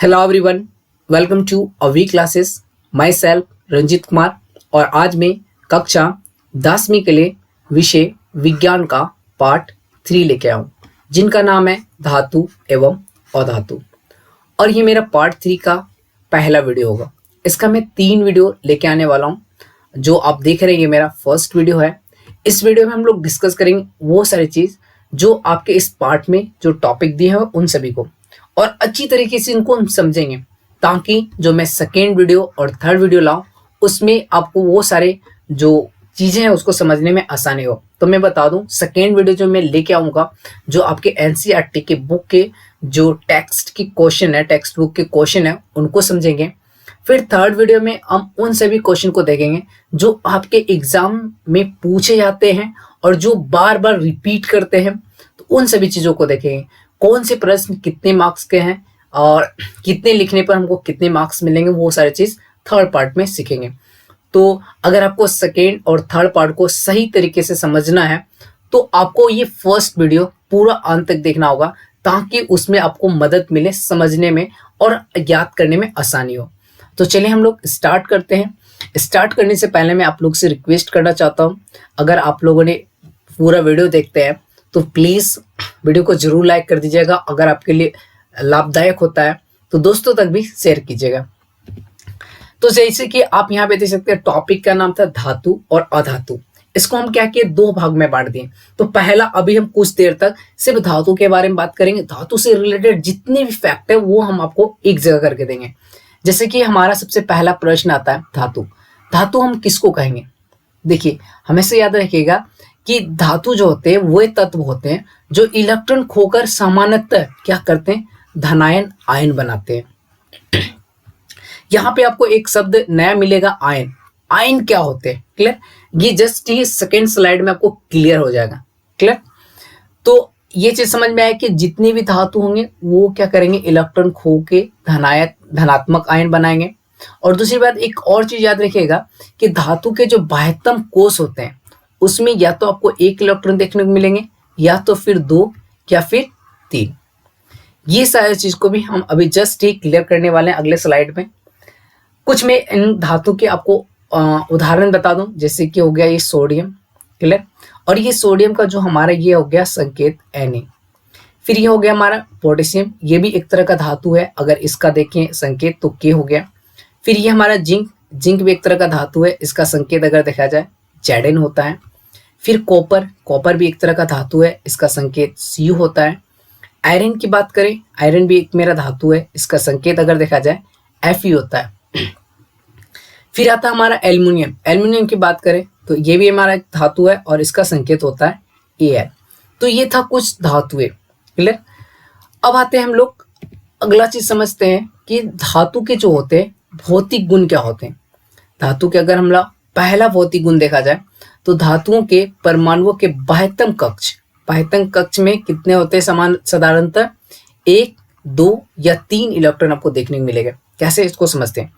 Hello everyone, welcome to Avi classes. Myself Ranjeet Kumar और आज मैं कक्षा 10वीं के लिए विषय विज्ञान का पार्ट 3 लेके आया हूँ, जिनका नाम है धातु एवं अधातु। और ये मेरा पार्ट 3 का पहला वीडियो होगा। इसका मैं 3 वीडियो लेके आने वाला हूँ। जो आप देख रहे हैं ये मेरा फर्स्ट वीडियो है। इस वीडियो में हम लोग डिस्कस करेंगे वो सारी चीज़ जो आपके इस पार्ट में जो टॉपिक दिए हैं उन सभी को, और अच्छी तरीके से इनको हम समझेंगे, ताकि जो मैं सेकेंड वीडियो और थर्ड वीडियो लाऊं उसमें आपको वो सारे जो चीज़ें हैं उसको समझने में आसानी हो। तो मैं बता दूं, सेकेंड वीडियो जो मैं लेके आऊँगा जो आपके एनसीईआरटी के बुक के जो टेक्स्ट की क्वेश्चन है, टेक्स्ट बुक के क्वेश्चन है, उनको समझेंगे। फिर थर्ड वीडियो में हम उन सभी क्वेश्चन को देखेंगे जो आपके एग्जाम में पूछे जाते हैं और जो बार बार रिपीट करते हैं। तो उन सभी चीज़ों को देखेंगे, कौन से प्रश्न कितने मार्क्स के हैं और कितने लिखने पर हमको कितने मार्क्स मिलेंगे, वो सारी चीज़ थर्ड पार्ट में सीखेंगे। तो अगर आपको सेकेंड और थर्ड पार्ट को सही तरीके से समझना है तो आपको ये फर्स्ट वीडियो पूरा अंत तक देखना होगा, ताकि उसमें आपको मदद मिले समझने में और याद करने में आसानी हो। तो चलिए हम लोग स्टार्ट करते हैं। स्टार्ट करने से पहले मैं आप लोग से रिक्वेस्ट करना चाहता हूँ, अगर आप लोगों ने पूरा वीडियो देखते हैं तो प्लीज़ वीडियो को जरूर लाइक कर दीजिएगा। अगर आपके लिए लाभदायक होता है तो दोस्तों तक भी शेयर कीजिएगा। तो जैसे कि आप यहाँ पे देख सकते हैं, टॉपिक का नाम था धातु और अधातु। इसको हम क्या किए, 2 भाग में बांट दिए। तो पहला, अभी हम कुछ देर तक सिर्फ धातु के बारे में बात करेंगे। धातु से रिलेटेड जितने भी फैक्ट है वो हम आपको एक जगह करके देंगे। जैसे कि हमारा सबसे पहला प्रश्न आता है धातु। धातु हम किसको कहेंगे? देखिए, हमेशा याद रखिएगा कि धातु जो होते हैं वो तत्व होते हैं जो इलेक्ट्रॉन खोकर सामान्यतः क्या करते हैं, धनायन आयन बनाते हैं। यहाँ पे आपको एक शब्द नया मिलेगा, आयन। आयन क्या होते हैं, क्लियर? ये जस्ट ये सेकेंड स्लाइड में आपको क्लियर हो जाएगा, क्लियर? तो ये चीज समझ में आया कि जितने भी धातु होंगे वो क्या करेंगे, इलेक्ट्रॉन खो के धनात्मक आयन बनाएंगे। और दूसरी बात, एक और चीज याद रखिएगा कि धातु के जो बाह्यतम कोष होते हैं उसमें या तो आपको 1 इलेक्ट्रॉन देखने को मिलेंगे, या तो फिर 2, या फिर 3। ये सारी चीज को भी हम अभी जस्ट ही क्लियर करने वाले हैं अगले स्लाइड में। कुछ मैं इन धातु के आपको उदाहरण बता दूं। जैसे कि हो गया ये सोडियम, क्लियर? और ये सोडियम का जो हमारा ये हो गया संकेत Na। फिर ये हो गया हमारा पोटेशियम, ये भी एक तरह का धातु है। अगर इसका देखें संकेत तो K हो गया। फिर ये हमारा जिंक, जिंक भी एक तरह का धातु है, इसका संकेत अगर देखा जाए Zn होता है। फिर कॉपर, कॉपर भी एक तरह का धातु है, इसका संकेत Cu होता है। आयरन की बात करें, आयरन भी एक मेरा धातु है, इसका संकेत अगर देखा जाए Fe होता है। फिर आता है हमारा एल्युमिनियम। एल्युमिनियम की बात करें तो ये भी हमारा एक धातु है और इसका संकेत होता है Al। तो ये था कुछ धातुएं, क्लियर? अब आते हैं हम लोग अगला चीज समझते हैं कि धातु के जो होते हैं भौतिक गुण क्या होते हैं। धातु के अगर हम लोग पहला भौतिक गुण देखा जाए तो धातुओं के परमाणुओं के बाह्यतम कक्ष में कितने होते हैं? समान साधारणतः 1, 2 या 3 इलेक्ट्रॉन आपको देखने को मिलेगा। कैसे इसको समझते हैं?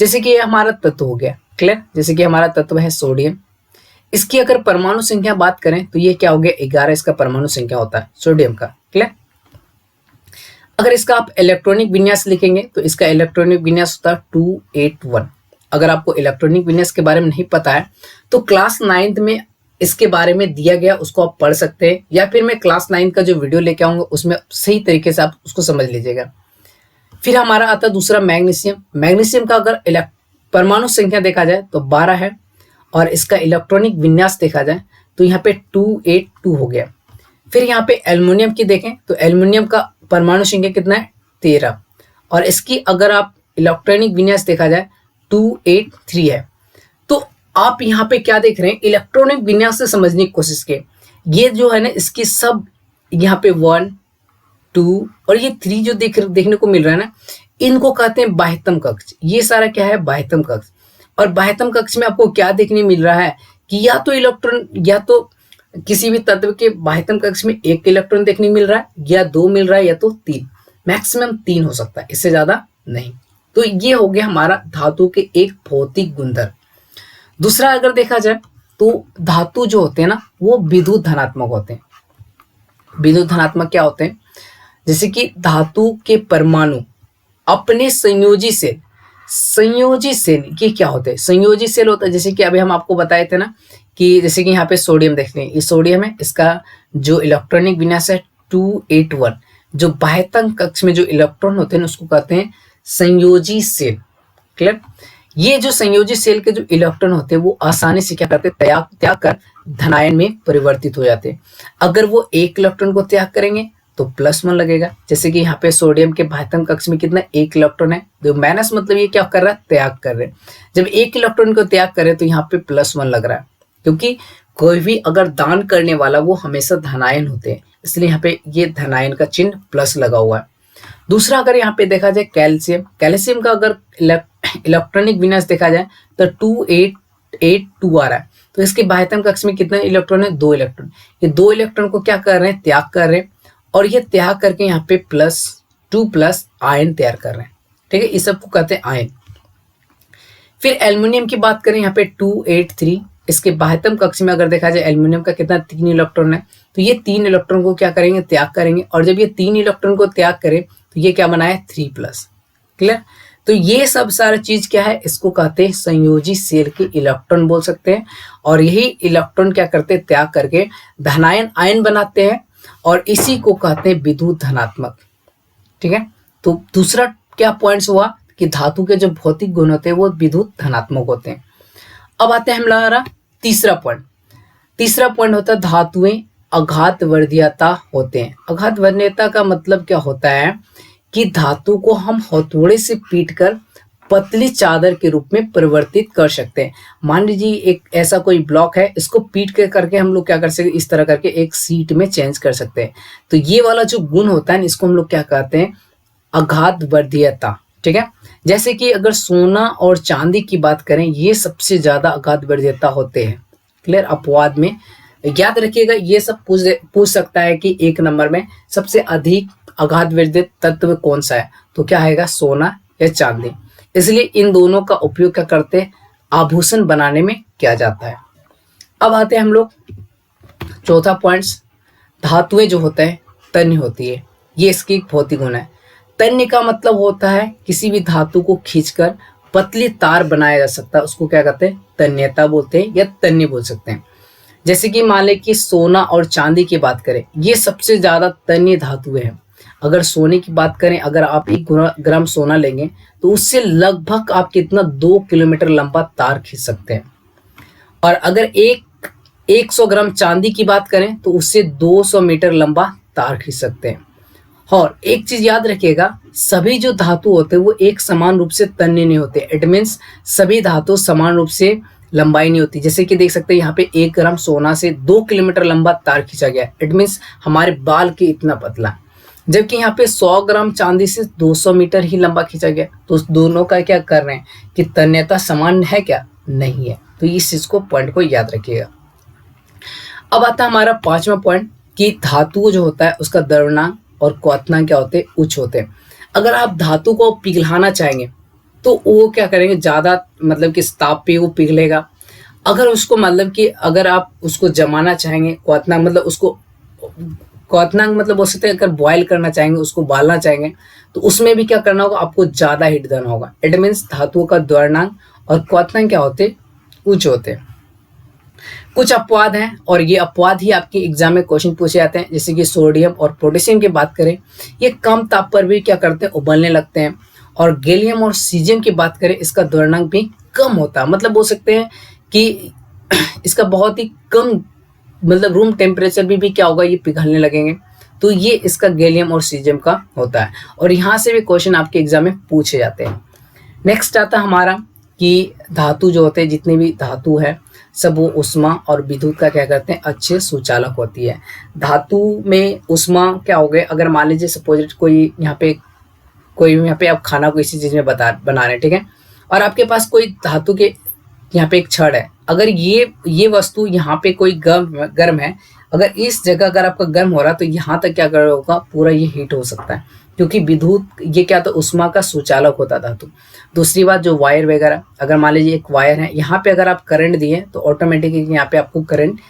जैसे कि ये हमारा तत्व हो गया, क्लियर? जैसे कि हमारा तत्व है सोडियम, इसकी अगर परमाणु संख्या बात करें तो ये क्या हो गया, 11 इसका परमाणु संख्या होता है सोडियम का, क्लियर? अगर इसका आप इलेक्ट्रॉनिक विन्यास लिखेंगे तो इसका इलेक्ट्रॉनिक विन्यास होता है 281। अगर आपको इलेक्ट्रॉनिक विन्यास के बारे में नहीं पता है तो क्लास 9th में इसके बारे में दिया गया, उसको आप पढ़ सकते हैं, या फिर मैं क्लास 9 का जो वीडियो लेके आऊंगा उसमें सही तरीके से आप उसको समझ लीजिएगा। फिर हमारा आता है दूसरा मैग्नीशियम। मैग्नीशियम का अगर परमाणु संख्या देखा जाए तो 12 है, और इसका इलेक्ट्रॉनिक विन्यास देखा जाए तो यहाँ पे 282 हो गया। फिर यहाँ पे एल्युमिनियम की देखें तो एल्युमिनियम का परमाणु संख्या कितना है, 13, और इसकी अगर आप इलेक्ट्रॉनिक विन्यास देखा जाए 283 है। तो आप यहाँ पे क्या देख रहे हैं, इलेक्ट्रॉनिक विन्यास से समझने की कोशिश करें। ये जो है ना, इसकी सब यहाँ पे 1, 2 और ये 3 जो देखने को मिल रहा है ना, इनको कहते हैं बाह्यतम कक्ष। ये सारा क्या है, बाह्यतम कक्ष। और बाह्यतम कक्ष में आपको क्या देखने मिल रहा है कि या तो इलेक्ट्रॉन, या तो किसी भी तत्व के बाह्यतम कक्ष में 1 इलेक्ट्रॉन देखने मिल रहा है, या 2 मिल रहा है, या तो 3, मैक्सिमम 3 हो सकता है, इससे ज्यादा नहीं। तो ये हो गया हमारा धातु के एक भौतिक गुणधर्म। दूसरा अगर देखा जाए तो धातु जो होते हैं ना वो विद्युत धनात्मक होते हैं। विद्युत धनात्मक क्या होते हैं? जैसे कि धातु के परमाणु अपने संयोजी सेल ये क्या होते हैं? संयोजी सेल होता है जैसे कि अभी हम आपको बताए थे ना कि जैसे कि यहाँ पे सोडियम देख लें, ये सोडियम है, इसका जो इलेक्ट्रॉनिक विन्यास है 281, जो बाह्यतम कक्ष में जो इलेक्ट्रॉन होते हैं उसको कहते हैं संयोजी सेल। क्लियर? ये जो संयोजी सेल के जो इलेक्ट्रॉन होते हैं वो आसानी से क्या करते हैं, त्याग कर धनायन में परिवर्तित हो जाते हैं। अगर वो एक इलेक्ट्रॉन को त्याग करेंगे तो +1 लगेगा। जैसे कि यहाँ पे सोडियम के बाह्यतम कक्ष में कितना, 1 इलेक्ट्रॉन है, तो माइनस मतलब ये क्या कर रहा है, त्याग कर रहे हैं। जब एक इलेक्ट्रॉन को त्याग करे तो यहाँ पे +1 लग रहा है, क्योंकि कोई भी अगर दान करने वाला वो हमेशा धनायन होते हैं, इसलिए यहाँ पे ये धनायन का चिन्ह प्लस लगा हुआ है। दूसरा अगर यहाँ पे देखा जाए कैल्शियम का अगर इलेक्ट्रॉनिक विन्यास देखा जाए तो 2882 आ रहा है, तो इसके बाह्यतम कक्ष में कितने इलेक्ट्रॉन है, 2 इलेक्ट्रॉन। ये 2 इलेक्ट्रॉन को क्या कर रहे हैं, त्याग कर रहे हैं, और ये त्याग करके यहाँ पे +2+ आयन तैयार कर रहे हैं। ठीक है, इस सबको कहते हैं आयन। फिर एल्युमिनियम की बात करें, यहाँ पे 283, इसके बाह्यतम कक्ष में अगर देखा जाए एल्युमिनियम का कितना, 3 इलेक्ट्रॉन है, तो ये 3 इलेक्ट्रॉन को क्या करेंगे, त्याग करेंगे, और जब ये 3 इलेक्ट्रॉन को त्याग करें तो ये क्या बनाए, 3+। क्लियर? तो ये सब सारा चीज क्या है, इसको कहते हैं संयोजी सेल के इलेक्ट्रॉन बोल सकते हैं, और यही इलेक्ट्रॉन क्या करते हैं, त्याग करके धनायन आयन बनाते हैं, और इसी को कहते हैं विद्युत धनात्मक। ठीक है, तो दूसरा क्या पॉइंट्स हुआ कि धातु के जो भौतिक गुण होते हैं वो विद्युत धनात्मक होते हैं। अब आते हैं हमारा तीसरा पॉइंट होता है धातुएं अघात वर्धीयता होते हैं। अघात वर्धीयता का मतलब क्या होता है कि धातु को हम हथौड़े से पीटकर पतली चादर के रूप में परिवर्तित कर सकते हैं। मान लीजिए एक ऐसा कोई ब्लॉक है, इसको पीट के करके हम लोग क्या कर सकते हैं, इस तरह करके एक सीट में चेंज कर सकते हैं। तो ये वाला जो गुण होता है इसको हम लोग क्या कहते हैं, अघात वर्धीयता। ठीक है, जैसे कि अगर सोना और चांदी की बात करें, ये सबसे ज्यादा अघात वर्धीयता होते हैं। क्लियर? अपवाद में याद रखिएगा, ये सब पूछ सकता है कि 1 नंबर में सबसे अधिक अघात वर्धित तत्व कौन सा है, तो क्या आएगा, सोना या चांदी। इसलिए इन दोनों का उपयोग क्या करते हैं, आभूषण बनाने में किया जाता है। अब आते हैं हम लोग चौथा पॉइंट्स, धातुएं जो होते हैं तन्य होती है, ये इसकी भौतिक गुण है। तन्य का मतलब होता है किसी भी धातु को खींचकर पतली तार बनाया जा सकता है, उसको क्या कहते हैं, तन्यता बोलते हैं या तन्य बोल सकते हैं। जैसे कि मान लें कि सोना और चांदी की बात करें, ये सबसे ज्यादा तन्य धातुएं हैं। अगर सोने की बात करें, अगर आप 1 ग्राम सोना लेंगे तो उससे लगभग आप कितना 2 किलोमीटर लंबा तार खींच सकते हैं। और अगर 100 ग्राम चांदी की बात करें तो उससे 200 मीटर लंबा तार खींच सकते हैं। और एक चीज याद रखिएगा, सभी जो धातु होते हैं वो एक समान रूप से तन्य नहीं होते। इट मीन्स सभी धातु समान रूप से लंबाई नहीं होती। जैसे कि देख सकते हैं यहाँ पे 1 ग्राम सोना से 2 किलोमीटर लंबा तार खींचा गया, इट मीन्स हमारे बाल के इतना पतला। जबकि यहाँ पे 100 ग्राम चांदी से 200 मीटर ही लंबा खींचा गया, तो उस दोनों का क्या कर रहे हैं कि तन्यता समान है क्या, नहीं है। तो इस चीज को पॉइंट को याद रखिएगा। अब आता है हमारा 5वां पॉइंट कि धातु जो होता है उसका द्रव्यमान और क्वथनांक क्या होते हैं, उच्च होते हैं। अगर आप धातु को पिघलाना चाहेंगे तो वो क्या करेंगे, ज्यादा मतलब कि ताप पे वो पिघलेगा। अगर उसको मतलब कि अगर आप उसको जमाना चाहेंगे, क्वथनांक मतलब बोल सकते हैं, अगर बॉयल करना चाहेंगे, उसको उबालना चाहेंगे, तो उसमें भी क्या करना होगा, आपको ज्यादा हीट देना होगा। इट मीन्स धातुओं का द्रव्यमान और क्वथनांक क्या होते हैं, उच्च होते हैं। कुछ अपवाद हैं, और ये अपवाद ही आपके एग्जाम में क्वेश्चन पूछे जाते हैं। जैसे कि सोडियम और पोटेशियम की बात करें, ये कम ताप पर भी क्या करते हैं, उबलने लगते हैं। और गैलियम और सीजियम की बात करें, इसका द्रव्यमान भी कम होता है। मतलब बोल सकते हैं कि इसका बहुत ही कम, मतलब रूम टेम्परेचर भी क्या होगा, ये पिघलने लगेंगे। तो ये इसका गैलियम और सीजियम का होता है, और यहाँ से भी क्वेश्चन आपके एग्जाम में पूछे जाते हैं। नेक्स्ट आता है हमारा कि धातु जो होते हैं, जितने भी धातु है सब वो उष्मा और विद्युत का क्या करते हैं, अच्छे सुचालक होती है। धातु में उष्मा क्या हो गए, अगर मान लीजिए सपोज कोई यहाँ पे आप खाना को इसी चीज में बना रहे हैं, ठीक है, और आपके पास कोई धातु के यहाँ पे एक छड़ है। अगर ये वस्तु यहाँ पे कोई गर्म है, अगर इस जगह अगर आपका गर्म हो रहा है तो यहाँ तक क्या कर होगा, पूरा ये हीट हो सकता है, क्योंकि विद्युत ये क्या, तो उष्मा का सुचालक होता धातु। दूसरी बात, जो वायर वगैरह, अगर मान लीजिए एक वायर है, यहाँ पे अगर आप करंट दिए तो ऑटोमेटिकली यहाँ पे आपको करंट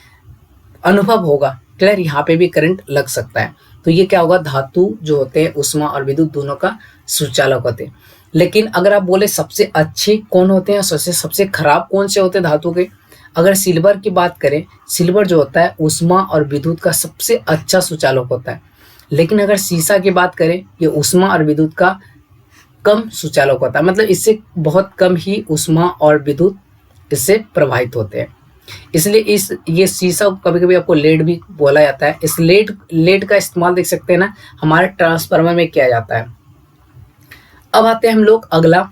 अनुभव होगा। क्लियर? यहाँ पे भी करंट लग सकता है। तो ये क्या होगा, धातु जो होते हैं उष्मा और विद्युत दोनों का सुचालक होते हैं। लेकिन अगर आप बोले सबसे अच्छे कौन होते हैं, सबसे खराब कौन से होते हैं धातु के, अगर सिल्वर की बात करें, सिल्वर जो होता है ऊष्मा और विद्युत का सबसे अच्छा सुचालक होता है। लेकिन अगर सीसा की बात करें, ये ऊष्मा और विद्युत का कम सुचालक होता है, मतलब इससे बहुत कम ही ऊष्मा और विद्युत इससे प्रभावित होते हैं। इसलिए ये शीशा कभी कभी आपको लेड भी बोला जाता है। इस लेड का इस्तेमाल देख सकते हैं ना, हमारे ट्रांसफार्मर में किया जाता है। अब आते हैं हम लोग अगला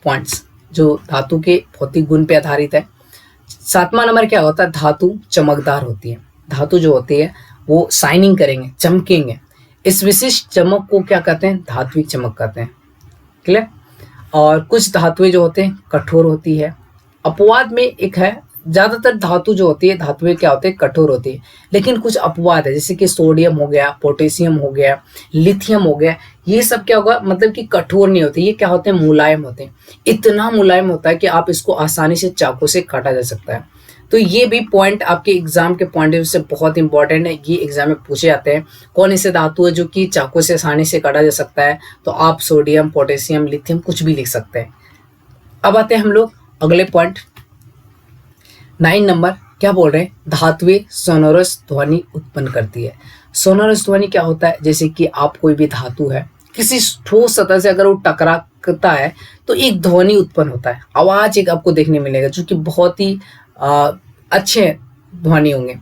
पॉइंट्स जो धातु के भौतिक गुण पे आधारित है। 7वां नंबर क्या होता है, धातु चमकदार होती है। धातु जो होती है वो शाइनिंग करेंगे, चमकेंगे। इस विशिष्ट चमक को क्या कहते हैं, धात्विक चमक कहते हैं। क्लियर। और कुछ धातुएं जो होते हैं कठोर होती है। अपवाद में एक है, ज्यादातर धातु जो होती है धातुएं क्या होते हैं, कठोर होती है। लेकिन कुछ अपवाद है, जैसे कि सोडियम हो गया, पोटेशियम हो गया, लिथियम हो गया, ये सब क्या होगा, मतलब कि कठोर नहीं होते, ये क्या होते हैं, मुलायम होते हैं। इतना मुलायम होता है कि आप इसको आसानी से चाकू से काटा जा सकता है। तो ये भी पॉइंट आपके एग्जाम के पॉइंट ऑफ व्यू से बहुत इंपॉर्टेंट है। ये एग्जाम में पूछे जाते हैं, कौन ऐसे धातु है जो कि चाकू से आसानी से काटा जा सकता है, तो आप सोडियम, पोटेशियम, लिथियम कुछ भी लिख सकते हैं। अब आते हैं हम लोग अगले पॉइंट 9 नंबर, क्या बोल रहे हैं, धातुएं सोनोरस ध्वनि उत्पन्न करती है। सोनोरस ध्वनि क्या होता है, जैसे कि आप कोई भी धातु है, किसी ठोस सतह से अगर वो टकराता है तो एक ध्वनि उत्पन्न होता है, आवाज एक आपको देखने मिलेगा जो कि बहुत ही अच्छे ध्वनि होंगे।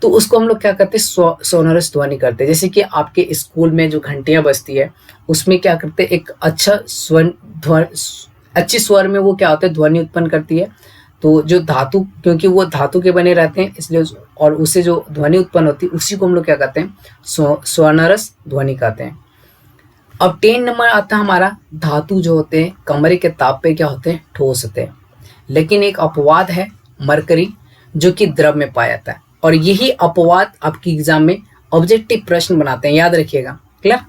तो उसको हम लोग क्या करते हैं, सोनोरस ध्वनि करते हैं। जैसे कि आपके स्कूल में जो घंटियां बजती है उसमें क्या करते हैं, एक अच्छे स्वर में वो क्या होता है, ध्वनि उत्पन्न करती है। तो जो धातु, क्योंकि वो धातु के बने रहते हैं इसलिए, और उससे जो ध्वनि उत्पन्न होती है उसी को हम लोग क्या कहते हैं, सोनोरस ध्वनि कहते हैं। अब 10 नंबर आता है हमारा, धातु जो होते हैं कमरे के ताप पे क्या होते हैं, ठोस होते हैं। लेकिन एक अपवाद है मरकरी, जो कि द्रव में पाया जाता है, और यही अपवाद आपकी एग्जाम में ऑब्जेक्टिव प्रश्न बनाते हैं, याद रखिएगा। क्लियर।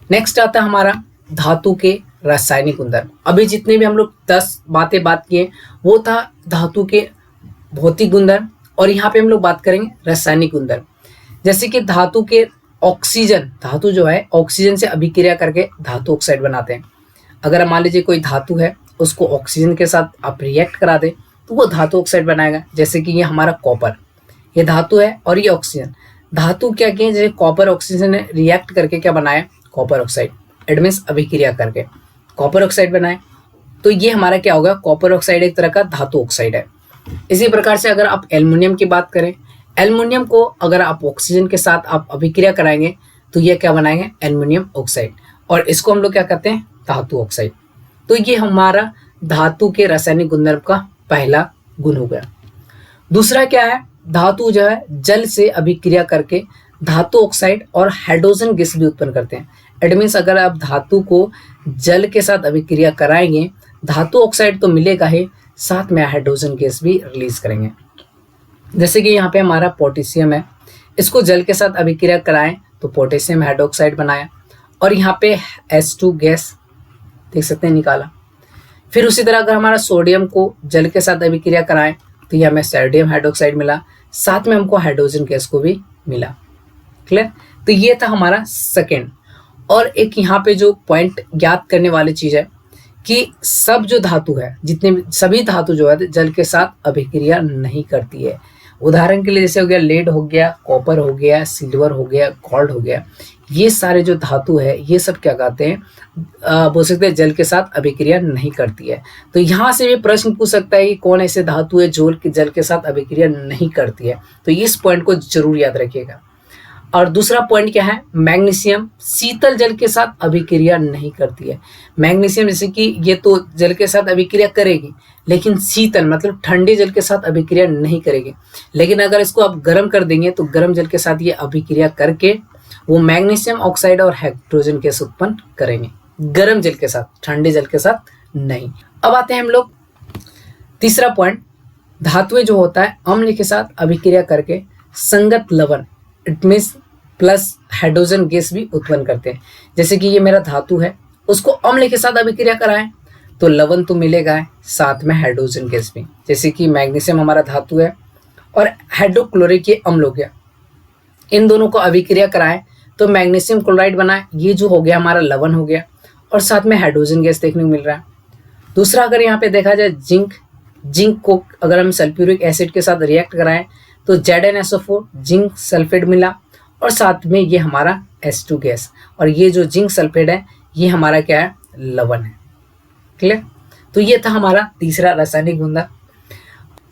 नेक्स्ट आता है हमारा धातु के रासायनिक गुणधर्म। अभी जितने भी हम लोग 10 बातें बात किए वो था धातु के भौतिक गुणधर्म, और यहाँ पे हम लोग बात करेंगे रासायनिक गुणधर्म। जैसे कि धातु के ऑक्सीजन, धातु जो है ऑक्सीजन से अभिक्रिया करके धातु ऑक्साइड बनाते हैं। अगर मान लीजिए कोई धातु है उसको ऑक्सीजन के साथ आप रिएक्ट करा दें तो वो धातु ऑक्साइड बनाएगा। जैसे कि ये हमारा कॉपर, ये धातु है और ये ऑक्सीजन। धातु क्या किए, जैसे कॉपर ऑक्सीजन ने रिएक्ट करके क्या बनाया, कॉपर ऑक्साइड, इट मीन्स अभिक्रिया करके कॉपर ऑक्साइड बनाए। तो ये हमारा क्या होगा, कॉपर ऑक्साइड एक तरह का धातु ऑक्साइड है। इसी प्रकार से अगर आप एल्युमिनियम की बात करें, एल्युमिनियम को अगर आप ऑक्सीजन के साथ आप अभिक्रिया कराएंगे तो ये क्या बनाएंगे, एल्युमिनियम ऑक्साइड, और इसको हम लोग क्या कहते हैं, धातु ऑक्साइड। तो ये हमारा धातु के रासायनिक गुणधर्म का पहला गुण हो गया। दूसरा क्या है, धातु जो है जल से अभिक्रिया करके धातु ऑक्साइड और हाइड्रोजन गैस भी उत्पन्न करते हैं। इट मीन्स अगर आप धातु को जल के साथ अभिक्रिया कराएंगे, धातु ऑक्साइड तो मिलेगा ही, साथ में हाइड्रोजन गैस भी रिलीज करेंगे। जैसे कि यहाँ पे हमारा पोटेशियम है, इसको जल के साथ अभिक्रिया कराएं तो पोटेशियम हाइड्रोक्साइड बनाया, और यहाँ पे H2 गैस देख सकते हैं निकाला। फिर उसी तरह अगर हमारा सोडियम को जल के साथ अभिक्रिया कराएं तो ये हमें सोडियम हाइड्रोक्साइड मिला, साथ में हमको हाइड्रोजन गैस को भी मिला। क्लियर। तो ये था हमारा सेकेंड। और एक यहाँ पे जो पॉइंट याद करने वाली चीज है कि सब जो धातु है, जितने भी सभी धातु जो है जल के साथ अभिक्रिया नहीं करती है। उदाहरण के लिए जैसे हो गया लेड हो गया, कॉपर हो गया, सिल्वर हो गया, गोल्ड हो गया, ये सारे जो धातु है ये सब क्या कहते हैं, बोल सकते हैं जल के साथ अभिक्रिया नहीं करती है। तो यहाँ से भी प्रश्न पूछ सकता है कि कौन ऐसे धातु है जो जल के साथ अभिक्रिया नहीं करती है। तो इस पॉइंट को जरूर याद रखिएगा। और दूसरा पॉइंट क्या है, मैग्नीशियम शीतल जल के साथ अभिक्रिया नहीं करती है। मैग्नीशियम जैसे कि ये तो जल के साथ अभिक्रिया करेगी, लेकिन शीतल मतलब ठंडे जल के साथ अभिक्रिया नहीं करेगी। लेकिन अगर इसको आप गर्म कर देंगे तो गर्म जल के साथ ये अभिक्रिया करके वो मैग्नीशियम ऑक्साइड और हाइड्रोजन गैस उत्पन्न करेंगे, गर्म जल के साथ, ठंडे जल के साथ नहीं। अब आते हैं हम लोग तीसरा पॉइंट, धातुएं जो होता है अम्ल के साथ अभिक्रिया करके संगत लवण, it means plus hydrogen gas भी उत्पन्न करते हैं। जैसे कि ये मेरा धातु है, उसको अम्ल के साथ अभिक्रिया कराएं तो लवण तो मिलेगा है, साथ में हाइड्रोजन गैस भी। जैसे कि मैग्नीशियम हमारा धातु है और हाइड्रोक्लोरिक ये अम्ल हो गया, इन दोनों को अभिक्रिया कराएं तो मैग्नीशियम क्लोराइड बनाए, ये जो हो गया हमारा लवण हो गया, और साथ में हाइड्रोजन गैस देखने को मिल रहा है। दूसरा अगर यहाँ पे देखा जाए जिंक को अगर हम सल्फ्यूरिक एसिड के साथ रिएक्ट कराएं तो ZnSO4 जिंक सल्फेट मिला और साथ में ये हमारा H2 गैस, और ये जो जिंक सल्फेट है ये हमारा क्या है, लवण है। क्लियर? तो ये था हमारा तीसरा रासायनिक गुणधर्म।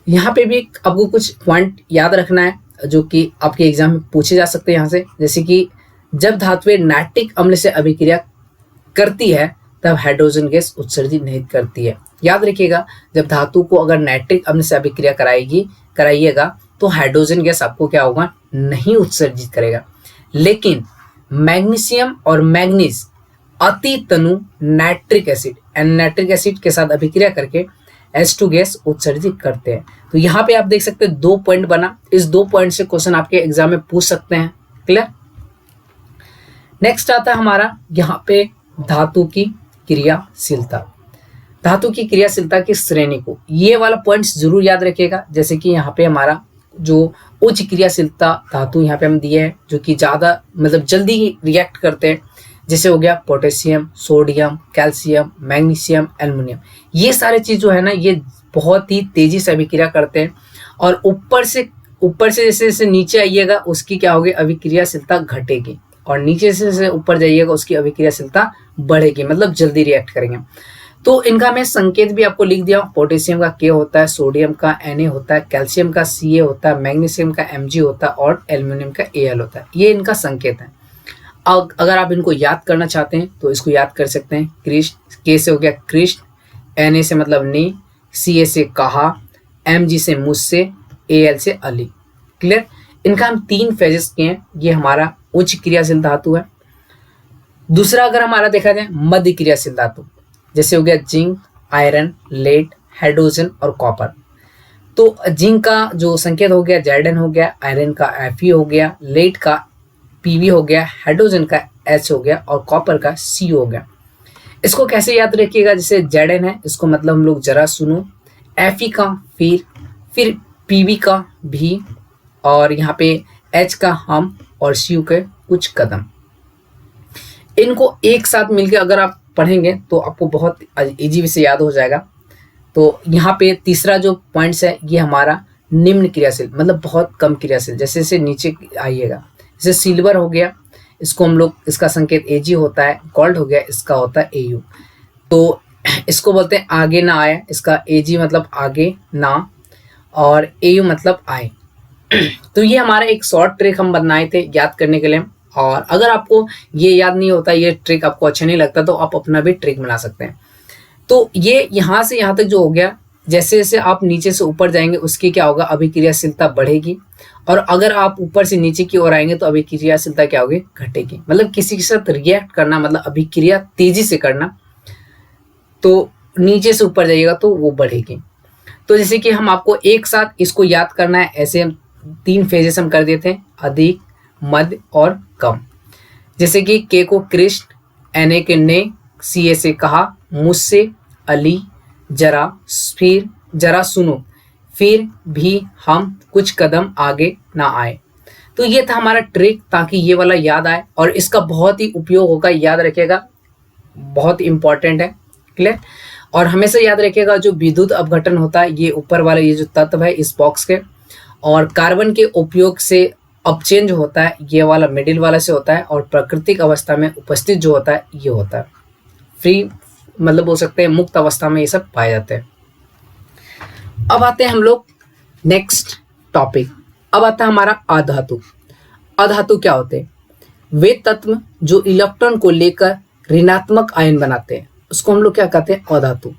यहाँ पे भी आपको कुछ पॉइंट याद रखना है जो कि आपके एग्जाम में पूछे जा सकते हैं यहाँ से, जैसे कि जब धातुएं नाइट्रिक अम्ल से अभिक्रिया करती है तब हाइड्रोजन गैस उत्सर्जित नहीं करती है। याद रखिएगा, जब धातु को अगर नाइट्रिक अम्ल से अभिक्रिया कराइएगा तो हाइड्रोजन गैस आपको क्या होगा, नहीं उत्सर्जित करेगा। लेकिन मैग्नीशियम और मैग्नीज अति तनु नाइट्रिक एसिड के साथ अभिक्रिया करके H2 गैस उत्सर्जित करते हैं। तो यहाँ पे आप देख सकते हैं 2 पॉइंट बना, इस 2 पॉइंट से क्वेश्चन आपके एग्जाम में पूछ सकते हैं। क्लियर? नेक्स्ट आता है हमारा यहाँ पे धातु की क्रियाशीलता। धातु की क्रियाशीलता की श्रेणी को, ये वाला पॉइंट्स जरूर याद रखिएगा। जैसे कि यहाँ पे हमारा जो उच्च क्रियाशीलता धातु यहाँ पे हम दिए हैं, जो कि ज़्यादा मतलब जल्दी ही रिएक्ट करते हैं, जैसे हो गया potassium, sodium, calcium, magnesium, aluminium. ये सारे चीज़ जो है ना, ये बहुत ही तेजी से अभिक्रिया करते हैं। और ऊपर से जैसे जैसे नीचे आइएगा उसकी क्या होगी, अभिक्रियाशीलता घटेगी, और नीचे से जैसे ऊपर जाइएगा उसकी अभिक्रियाशीलता बढ़ेगी, मतलब जल्दी रिएक्ट करेंगे। तो इनका मैं संकेत भी आपको लिख दिया। पोटेशियम का K होता है, सोडियम का Na होता है, कैल्शियम का Ca होता है, मैग्नीशियम का Mg होता है और एल्युमिनियम का Al होता है। ये इनका संकेत है। अगर आप इनको याद करना चाहते हैं तो इसको याद कर सकते हैं। कृष्ण, K से हो गया कृष्ण, Na से मतलब ने, Ca से कहा, Mg से मुझसे, Al से अली। क्लियर? इनका हम 3 फेजेस किए हैं। ये हमारा उच्च क्रियाशील धातु है। दूसरा अगर हमारा देखा जाए मध्य क्रियाशील धातु, जैसे हो गया जिंक, आयरन, लेड, हाइड्रोजन और कॉपर। तो जिंक का जो संकेत हो गया Zn हो गया, आयरन का Fe हो गया, लेड का Pv हो गया, हाइड्रोजन का H हो गया और कॉपर का C हो गया। इसको कैसे याद रखिएगा, जैसे Zn है इसको मतलब हम लोग जरा सुनो, Fe का फिर Pv का भी, और यहाँ पे H का हम और Cu के कुछ कदम। इनको एक साथ मिलकर अगर आप पढ़ेंगे तो आपको बहुत इजी से याद हो जाएगा। तो यहाँ पे तीसरा जो पॉइंट्स है ये हमारा निम्न क्रियाशील, मतलब बहुत कम क्रियाशील। जैसे जैसे नीचे आइएगा, जैसे सिल्वर हो गया, इसको हम लोग, इसका संकेत Ag होता है। गोल्ड हो गया, इसका होता है Au। तो इसको बोलते हैं आगे ना आए, इसका Ag मतलब आगे ना और Au मतलब आए। तो ये हमारा एक शॉर्ट ट्रिक हम बनाए थे याद करने के लिए। और अगर आपको ये याद नहीं होता, ये ट्रिक आपको अच्छा नहीं लगता, तो आप अपना भी ट्रिक बना सकते हैं। तो ये यहाँ से यहाँ तक जो हो गया, जैसे जैसे आप नीचे से ऊपर जाएंगे उसकी क्या होगा, अभिक्रियाशीलता बढ़ेगी। और अगर आप ऊपर से नीचे की ओर आएंगे तो अभिक्रियाशीलता क्या होगी, घटेगी। मतलब किसी के साथ रिएक्ट करना, मतलब अभिक्रिया तेजी से करना, तो नीचे से ऊपर जाइएगा तो वो बढ़ेगी। तो जैसे कि हम आपको एक साथ इसको याद करना है, ऐसे हम 3 फेजेस हम कर देते हैं, अधिक, मध्य और कम। जैसे कि K को कृष्ण, Na के ने, Ca से कहा, मुझसे अली, जरा, फिर जरा सुनो, फिर भी हम कुछ कदम आगे ना आए। तो ये था हमारा ट्रिक, ताकि ये वाला याद आए और इसका बहुत ही उपयोग होगा, याद रखिएगा, बहुत इंपॉर्टेंट है। क्लियर? और हमेशा याद रखिएगा जो विद्युत अपघटन होता है, ये ऊपर वाला ये जो तत्व है इस बॉक्स के, और कार्बन के उपयोग से अपचेंज होता है, ये वाला मिडिल वाला से होता है, और प्राकृतिक अवस्था में उपस्थित जो होता है ये होता है फ्री, मतलब बोल सकते हैं मुक्त अवस्था में ये सब पाए जाते हैं। अब आते हैं हम लोग नेक्स्ट टॉपिक। अब आता है हमारा अधातु। अधातु क्या होते हैं? वे तत्व जो इलेक्ट्रॉन को लेकर ऋणात्मक आयन बनाते हैं, उसको हम लोग क्या कहते हैं, अधातु।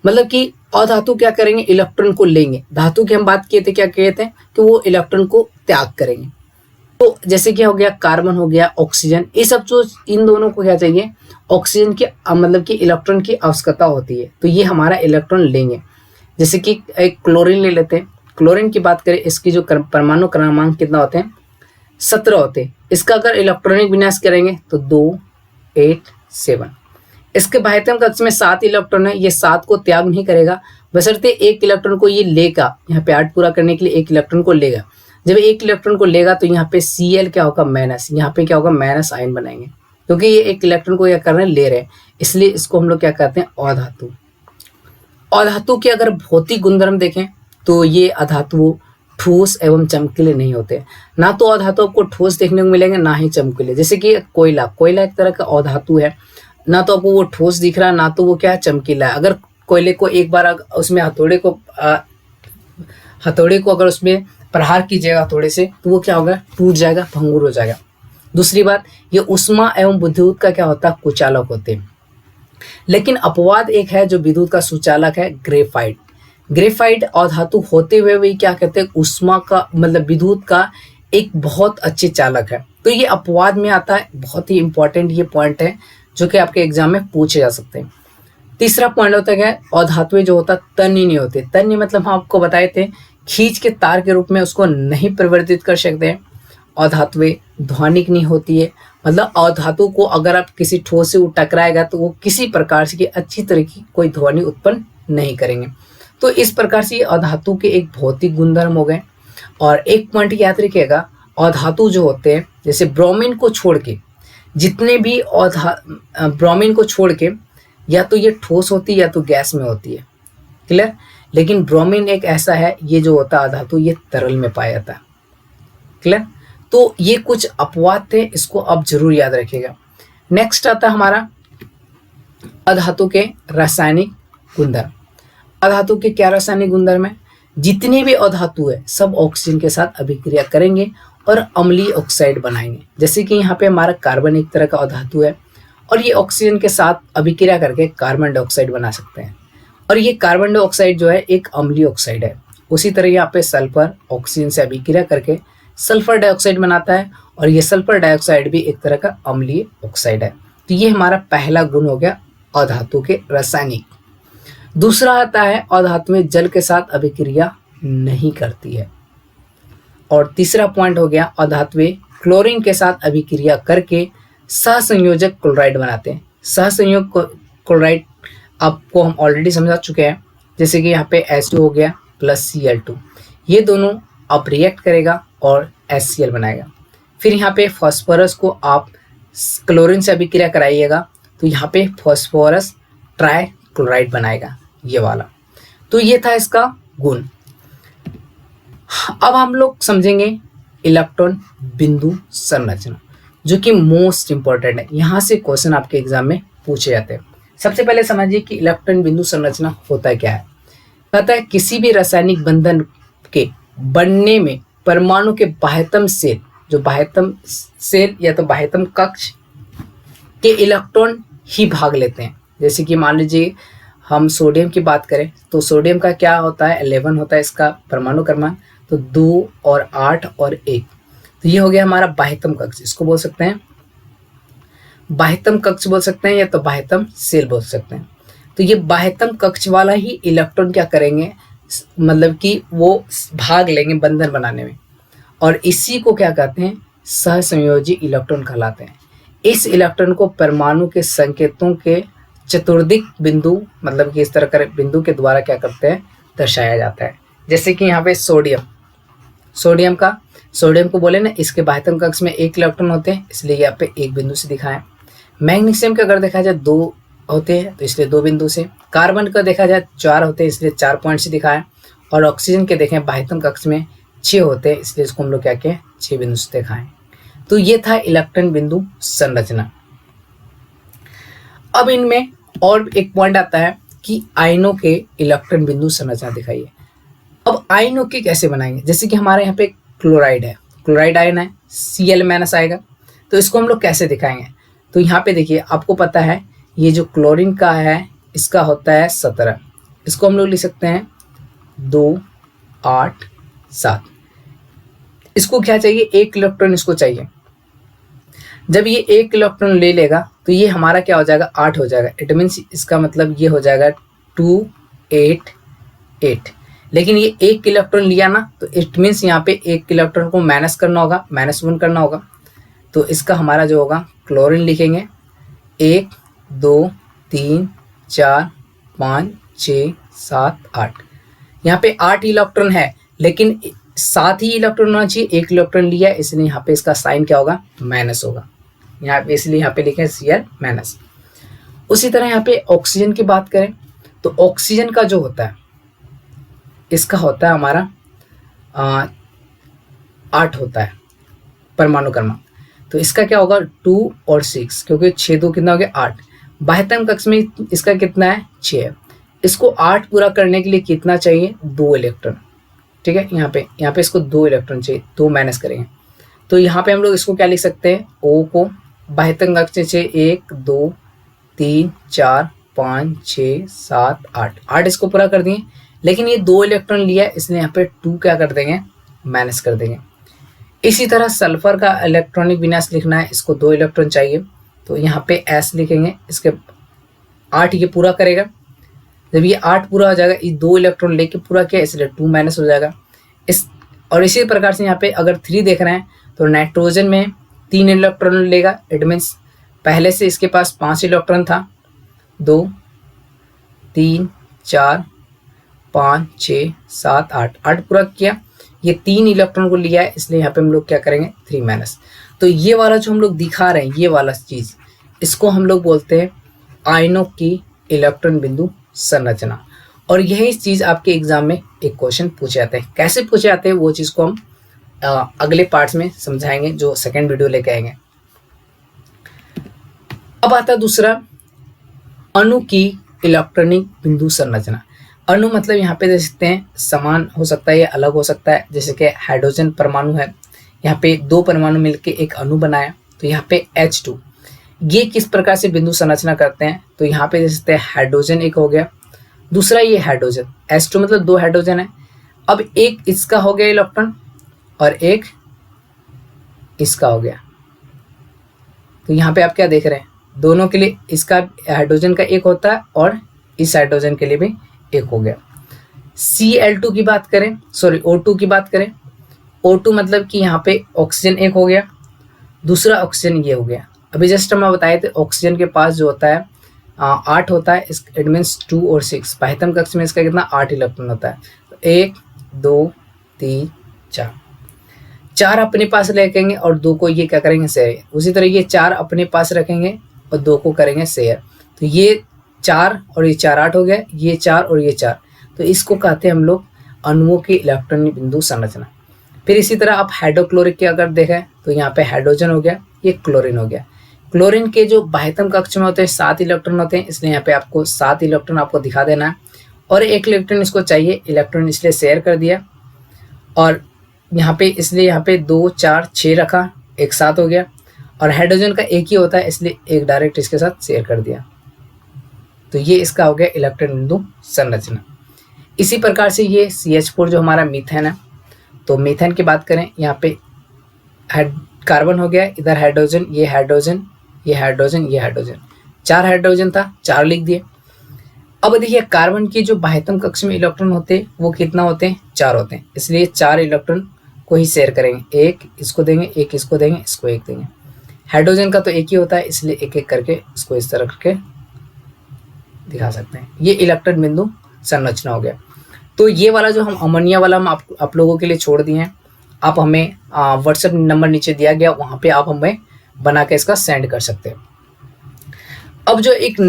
मतलब कि अधातु क्या करेंगे, इलेक्ट्रॉन को लेंगे। धातु की हम बात किए थे, क्या कहते हैं कि वो इलेक्ट्रॉन को त्याग करेंगे। तो जैसे क्या हो गया, कार्बन हो गया, ऑक्सीजन, ये सब जो, इन दोनों को क्या चाहिए, ऑक्सीजन की मतलब कि इलेक्ट्रॉन की आवश्यकता होती है, तो ये हमारा इलेक्ट्रॉन लेंगे। जैसे कि एक क्लोरीन ले लेते हैं। क्लोरीन की बात करें, इसकी जो परमाणु क्रमांक कितना होते हैं, 17 होते हैं। इसका अगर इलेक्ट्रॉनिक विन्यास करेंगे तो 2, 8, 7। इसके बाह्यतम कक्ष में 7 इलेक्ट्रॉन है, ये 7 को त्याग नहीं करेगा, बशर्ते एक इलेक्ट्रॉन को ये लेगा, यहाँ पे 8 पूरा करने के लिए एक इलेक्ट्रॉन को लेगा। जब एक इलेक्ट्रॉन को लेगा तो यहाँ पे Cl क्या होगा, माइनस, यहाँ पे क्या होगा, माइनस आयन बनाएंगे, क्योंकि ये एक इलेक्ट्रॉन को क्या कर रहे हैं, ले रहे हैं। इसलिए इसको हम लोग क्या कहते हैं, अधातु। अधातु के अगर भौतिक गुणधर्म देखें तो ये अधातु ठोस एवं चमकीले नहीं होते। ना तो अधातु आपको ठोस देखने को मिलेंगे, ना ही चमकीले। जैसे कि कोयला, कोयला एक तरह का अधातु है, ना तो आपको वो ठोस दिख रहा है, ना तो वो क्या है, चमकीला है। अगर कोयले को एक बार उसमें हथौड़े को अगर उसमें प्रहार कीजिएगा थोड़े से, तो वो क्या होगा, टूट जाएगा, भंगुर हो जाएगा। दूसरी बात, ये उष्मा एवं विद्युत का क्या होता है, कुचालक होते हैं। लेकिन अपवाद एक है जो विद्युत का सुचालक है, ग्रेफाइट। ग्रेफाइट अधातु होते हुए भी क्या कहते हैं, उष्मा का मतलब विद्युत का एक बहुत अच्छे चालक है। तो ये अपवाद में आता है, बहुत ही इंपॉर्टेंट ये पॉइंट है जो कि आपके एग्जाम में पूछे जा सकते हैं। तीसरा पॉइंट होता है अधातुएं जो होता है तन्य नहीं होते। तन्य मतलब हम आपको बताए थे, खींच के तार के रूप में उसको नहीं परिवर्तित कर सकते हैं। अधातुएं ध्वनिक नहीं होती है, मतलब अधातु को अगर आप किसी ठोस से टकराएगा तो वो किसी प्रकार से अच्छी तरह की कोई ध्वनि उत्पन्न नहीं करेंगे। तो इस प्रकार से अधातु के एक भौतिक गुणधर्म हो गए। और एक पॉइंट याद रखिएगा, अधातु जो होते हैं, जैसे ब्रोमीन को छोड़ के जितने भी ब्रोमीन को छोड़ के या तो ये ठोस होती है या तो गैस में होती है, क्लियर। लेकिन ब्रोमीन एक ऐसा है, ये जो होता है अधातु, ये तरल में पाया जाता है, क्लियर। तो ये कुछ अपवाद थे, इसको आप जरूर याद रखिएगा। नेक्स्ट आता है हमारा अधातु के रासायनिक गुणधर्म। अधातु के क्या रासायनिक गुणधर्म है, जितने भी अधातु है सब ऑक्सीजन के साथ अभिक्रिया करेंगे और अम्लीय ऑक्साइड बनाएंगे। जैसे कि यहाँ पे हमारा कार्बन एक तरह का अधातु है और ये ऑक्सीजन के साथ अभिक्रिया करके कार्बन डाइऑक्साइड बना सकते हैं, और ये कार्बन डाइऑक्साइड जो है एक अम्लीय ऑक्साइड है। उसी तरह यहाँ पे सल्फर ऑक्सीजन से अभिक्रिया करके सल्फर डाइऑक्साइड बनाता है, और ये सल्फर डाइऑक्साइड भी एक तरह का अम्लीय ऑक्साइड है। तो ये हमारा पहला गुण हो गया अधातु के रासायनिक। दूसरा आता है अधातुएं जल के साथ अभिक्रिया नहीं करती है। और तीसरा पॉइंट हो गया अधातुएं क्लोरीन के साथ अभिक्रिया करके सहसंयोजक क्लोराइड बनाते हैं। सहसंयोग क्लोराइड आपको हम ऑलरेडी समझा चुके हैं, जैसे कि यहाँ पे H2 हो गया प्लस Cl2, ये दोनों अब रिएक्ट करेगा और HCl बनाएगा। फिर यहाँ पे फॉस्फोरस को आप क्लोरीन से अभिक्रिया कराइएगा तो यहाँ पे फॉस्फोरस ट्राई क्लोराइड बनाएगा, ये वाला। तो ये था इसका गुण। अब हम लोग समझेंगे इलेक्ट्रॉन बिंदु संरचना, जो कि मोस्ट इंपॉर्टेंट है। यहाँ से क्वेश्चन आपके एग्जाम में पूछे जाते हैं। सबसे पहले समझिए कि इलेक्ट्रॉन बिंदु संरचना होता क्या है। कहता है किसी भी रासायनिक बंधन के बनने में परमाणु के बाह्यतम सेल, जो बाह्यतम सेल या तो बाह्यतम कक्ष के इलेक्ट्रॉन ही भाग लेते हैं। जैसे कि मान लीजिए हम सोडियम की बात करें तो सोडियम का क्या होता है, 11 होता है इसका परमाणु क्रमांक, तो 2 और 8 और 1, तो ये हो गया हमारा बाह्यतम कक्ष। इसको बोल सकते हैं बाह्यतम कक्ष बोल सकते हैं या तो बाह्यतम सेल बोल सकते हैं। तो ये बाह्यतम कक्ष वाला ही इलेक्ट्रॉन क्या करेंगे, मतलब कि वो भाग लेंगे बंधन बनाने में, और इसी को क्या कहते हैं, सहसंयोजी इलेक्ट्रॉन कहलाते हैं। इस इलेक्ट्रॉन को परमाणु के संकेतों के चतुर्दिक बिंदु, मतलब कि इस तरह के बिंदु के द्वारा क्या करते हैं, दर्शाया जाता है। जैसे कि यहाँ पे सोडियम को बोले ना, इसके बाह्यतम कक्ष में 1 इलेक्ट्रॉन होते हैं, इसलिए यहाँ पे 1 बिंदु से दिखाएं। मैग्नीशियम का अगर देखा जाए 2 होते हैं, तो इसलिए 2 बिंदु से। कार्बन का देखा जाए 4 होते हैं, इसलिए 4 पॉइंट से दिखाएं। और ऑक्सीजन के देखें बाह्यतम कक्ष में 6 होते हैं, इसलिए इसको हम लोग क्या कहें, 6 बिंदु से दिखाएं। तो ये था इलेक्ट्रॉन बिंदु संरचना। अब इनमें और एक पॉइंट आता है कि आयनों के इलेक्ट्रॉन बिंदु संरचना दिखाइए। अब आयनों के कैसे बनाएंगे, जैसे कि हमारे यहाँ पे क्लोराइड है, क्लोराइड आयन है, Cl- आएगा, तो इसको हम लोग कैसे दिखाएंगे। तो यहाँ पे देखिए, आपको पता है ये जो क्लोरीन का है इसका होता है 17, इसको हम लोग लिख सकते हैं 2, 8, 7। इसको क्या चाहिए, 1 इलेक्ट्रॉन इसको चाहिए। जब ये 1 इलेक्ट्रॉन ले लेगा तो ये हमारा क्या हो जाएगा, 8 हो जाएगा। इट मीन्स इसका मतलब ये हो जाएगा 2, 8, 8। लेकिन ये 1 इलेक्ट्रॉन लिया ना, तो इट मीन्स यहाँ पे 1 इलेक्ट्रॉन को माइनस करना होगा, -1 करना होगा। तो इसका हमारा जो होगा, क्लोरीन लिखेंगे 1, 2, 3, 4, 5, 6, 7, 8। यहाँ पे 8 इलेक्ट्रॉन है, लेकिन 7 ही इलेक्ट्रॉन होना चाहिए। 1 इलेक्ट्रॉन लिया, इसलिए यहाँ पे इसका साइन क्या होगा, माइनस होगा। यहाँ पे इसलिए यहाँ पे लिखें Cl-। उसी तरह यहाँ पे ऑक्सीजन की बात करें तो ऑक्सीजन का जो होता है इसका होता है हमारा 8 होता है परमाणु क्रमांक। तो इसका क्या होगा 2 और 6, क्योंकि 6 2 कितना हो गया 8। बाह्यतम कक्ष में इसका कितना है 6 है। इसको 8 पूरा करने के लिए कितना चाहिए 2 इलेक्ट्रॉन। ठीक है, यहाँ पे इसको 2 इलेक्ट्रॉन चाहिए, 2 माइनस करेंगे तो यहाँ पे हम लोग इसको क्या लिख सकते हैं O को बाह्यतम कक्ष से 1 2 3 4 5 6 7 8 8 इसको पूरा कर दिए, लेकिन ये 2 इलेक्ट्रॉन लिया है इसलिए यहाँ पे 2 क्या कर देंगे माइनस कर देंगे। इसी तरह सल्फर का इलेक्ट्रॉनिक विन्यास लिखना है, इसको 2 इलेक्ट्रॉन चाहिए तो यहाँ पे S लिखेंगे, इसके 8 ये पूरा करेगा। जब ये 8 पूरा हो जाएगा, ये 2 इलेक्ट्रॉन लेके पूरा किया इसलिए 2 माइनस हो जाएगा। और इसी प्रकार से यहाँ पे अगर 3 देख रहे हैं तो नाइट्रोजन में 3 इलेक्ट्रॉन लेगा। इट मीन्स पहले से इसके पास 5 इलेक्ट्रॉन था, 2 3 4 5 6 7 8 8 पूरा किया, ये 3 इलेक्ट्रॉन को लिया है इसलिए यहाँ पे हम लोग क्या करेंगे 3 माइनस। तो ये वाला जो हम लोग दिखा रहे हैं ये वाला चीज़, इसको हम लोग बोलते हैं आयनों की इलेक्ट्रॉन बिंदु संरचना। और यही चीज़ आपके एग्जाम में एक क्वेश्चन पूछे जाते हैं। कैसे पूछे जाते हैं वो चीज़ को हम अगले पार्ट्स में समझाएंगे, जो सेकेंड वीडियो लेके आएंगे। अब आता है दूसरा, अणु की इलेक्ट्रॉनिक बिंदु संरचना। अणु मतलब यहाँ पे देख सकते हैं समान हो सकता है या अलग हो सकता है, जैसे कि हाइड्रोजन परमाणु है, यहाँ पे 2 परमाणु मिलके एक अणु बनाया तो यहाँ पे H2। ये किस प्रकार से बिंदु संरचना करते हैं तो यहाँ पे देख सकते हैं हाइड्रोजन एक हो गया, दूसरा ये हाइड्रोजन H2 मतलब 2 हाइड्रोजन है। अब एक इसका हो गया इलेक्ट्रॉन और एक इसका हो गया, तो यहाँ पे आप क्या देख रहे हैं दोनों के लिए इसका हाइड्रोजन का एक होता है और इस हाइड्रोजन के लिए भी एक हो गया। Cl2 की बात करें, सॉरी O2 की बात करें, O2 मतलब कि यहाँ पे ऑक्सीजन एक हो गया, दूसरा ऑक्सीजन ये हो गया। अभी जस्ट हम बताए थे ऑक्सीजन के पास जो होता है 8 होता है, इट मीन्स 2 और 6। बाह्यतम कक्ष में इसका कितना 8 इलेक्ट्रॉन होता है। तो 1 2 3 4 अपने पास रखेंगे और 2 को ये क्या करेंगे शेयर। उसी तरह ये 4 अपने पास रखेंगे और 2 को करेंगे शेयर। तो ये 4 और ये 4 8 हो गया, ये 4 और ये 4, तो इसको कहते हैं हम लोग अणुओं की इलेक्ट्रॉनिक बिंदु संरचना। फिर इसी तरह आप हाइड्रोक्लोरिक के अगर देखें तो यहाँ पे हाइड्रोजन हो गया, ये क्लोरीन हो गया। क्लोरीन के जो बाह्यतम कक्ष में होते हैं 7 इलेक्ट्रॉन होते हैं, इसलिए यहाँ पे आपको 7 इलेक्ट्रॉन आपको दिखा देना है और 1 इलेक्ट्रॉन इसको चाहिए, इलेक्ट्रॉन इसलिए शेयर कर दिया। और यहाँ पे इसलिए यहाँ पे 2 4 6 रखा, एक 7 हो गया। और हाइड्रोजन का एक ही होता है इसलिए एक डायरेक्ट इसके साथ शेयर कर दिया। तो ये इसका हो गया इलेक्ट्रॉन बिंदु संरचना। इसी प्रकार से ये CH4 जो हमारा मीथेन है, तो मीथेन की बात करें यहाँ पे कार्बन हो गया, इधर हाइड्रोजन, ये हाइड्रोजन, ये हाइड्रोजन, ये हाइड्रोजन, 4 हाइड्रोजन था 4 लिख दिए। अब देखिए कार्बन की जो बाह्यतम कक्ष में इलेक्ट्रॉन होते हैं वो कितना होते हैं 4 होते हैं, इसलिए 4 इलेक्ट्रॉन को ही शेयर करेंगे, एक इसको देंगे, एक इसको देंगे, इसको एक देंगे। हाइड्रोजन का तो एक ही होता है इसलिए एक एक करके इसको इस तरह करके दिखा सकते हैं। ये इलेक्ट्रॉन बिंदु संरचना हो गया। तो ये वाला जो हम अमोनिया वाला हम आप लोगों के लिए छोड़ दिए हैं, आप हमें व्हाट्सएप नंबर नीचे दिया गया वहाँ पे आप हमें बना के इसका सेंड कर सकते हैं। अब जो एक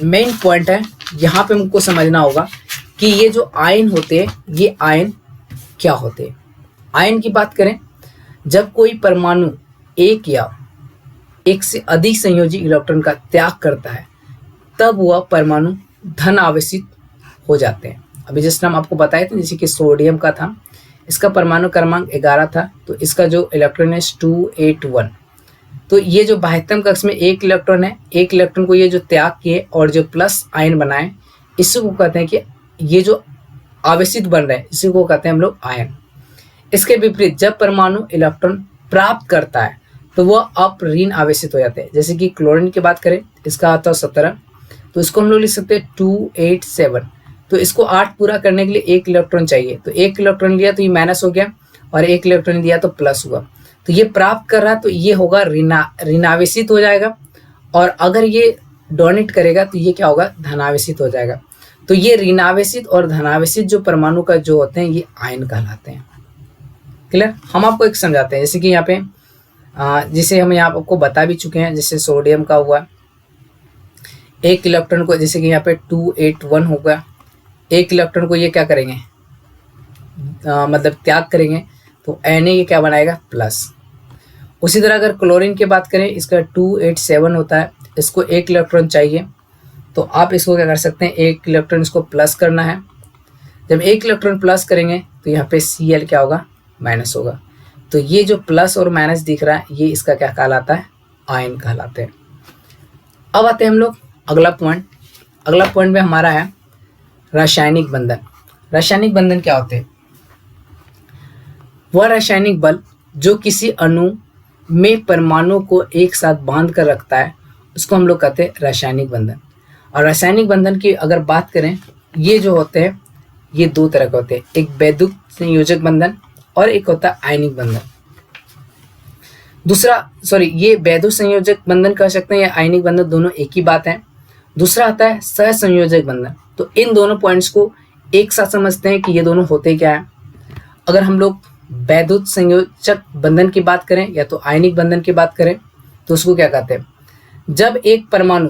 मेन पॉइंट है यहाँ पे हमको समझना होगा कि ये जो आयन होते हैं ये आयन क्या होते हैं। आयन की बात करें, जब कोई परमाणु एक या एक से अधिक संयोजी इलेक्ट्रॉन का त्याग करता है तब वह परमाणु धन आवेशित हो जाते हैं। अभी जैसे हम आपको बताए थे, जैसे कि सोडियम का था, इसका परमाणु क्रमांक 11 था, तो इसका जो इलेक्ट्रॉन है 281। तो ये जो बाह्यतम कक्ष में एक इलेक्ट्रॉन है, एक इलेक्ट्रॉन को ये जो त्याग किए और जो प्लस आयन बनाए, इसी को कहते हैं कि ये जो आवेशित बन रहे हैं इसी को कहते हैं हम लोग आयन। इसके विपरीत जब परमाणु इलेक्ट्रॉन प्राप्त करता है तो वह अपऋण आवेशित हो जाते हैं। जैसे कि क्लोरीन की बात करें, इसका आता है 17, तो इसको हम लोग लिख सकते हैं 287। तो इसको 8 पूरा करने के लिए एक इलेक्ट्रॉन चाहिए, तो एक इलेक्ट्रॉन लिया तो ये माइनस हो गया और एक इलेक्ट्रॉन दिया तो प्लस हुआ। तो ये प्राप्त कर रहा है तो ये होगा ऋणावेशित हो जाएगा, और अगर ये डोनेट करेगा तो ये क्या होगा धनावेशित हो जाएगा। तो ये ऋणावेशित और धनावेशित जो परमाणु का जो होते हैं ये आयन कहलाते हैं। क्लियर? हम आपको एक समझाते हैं, जैसे कि यहाँ पे जिसे हम यहाँ आपको बता भी चुके हैं, जैसे सोडियम का हुआ, एक इलेक्ट्रॉन को, जैसे कि यहाँ पे 281 होगा, एक इलेक्ट्रॉन को ये क्या करेंगे, मतलब त्याग करेंगे, तो Na ये क्या बनाएगा, प्लस। उसी तरह अगर क्लोरीन की बात करें, इसका 287 होता है, इसको एक इलेक्ट्रॉन चाहिए, तो आप इसको क्या कर सकते हैं, एक इलेक्ट्रॉन इसको प्लस करना है। जब एक इलेक्ट्रॉन प्लस करेंगे तो यहाँ पे Cl क्या होगा, माइनस होगा। तो ये जो प्लस और माइनस दिख रहा है, ये इसका क्या कहलाता है, आयन कहलाते हैं। अब आते हैं हम लोग अगला पॉइंट। अगला पॉइंट में हमारा है रासायनिक बंधन। रासायनिक बंधन क्या होते हैं, वह रासायनिक बल जो किसी अणु में परमाणु को एक साथ बांध कर रखता है, उसको हम लोग कहते हैं रासायनिक बंधन। और रासायनिक बंधन की अगर बात करें, ये जो होते हैं ये दो तरह के होते हैं, एक वैद्युत संयोजक बंधन और एक होता है आयनिक बंधन। ये वैद्युत संयोजक बंधन कह सकते हैं या आयनिक बंधन, दोनों एक ही बात है। दूसरा आता है सहसंयोजक बंधन। तो इन दोनों पॉइंट्स को एक साथ समझते हैं कि ये दोनों होते क्या है। अगर हम लोग वैद्युत संयोजक बंधन की बात करें या तो आयनिक बंधन की बात करें, तो उसको क्या कहते हैं, जब एक परमाणु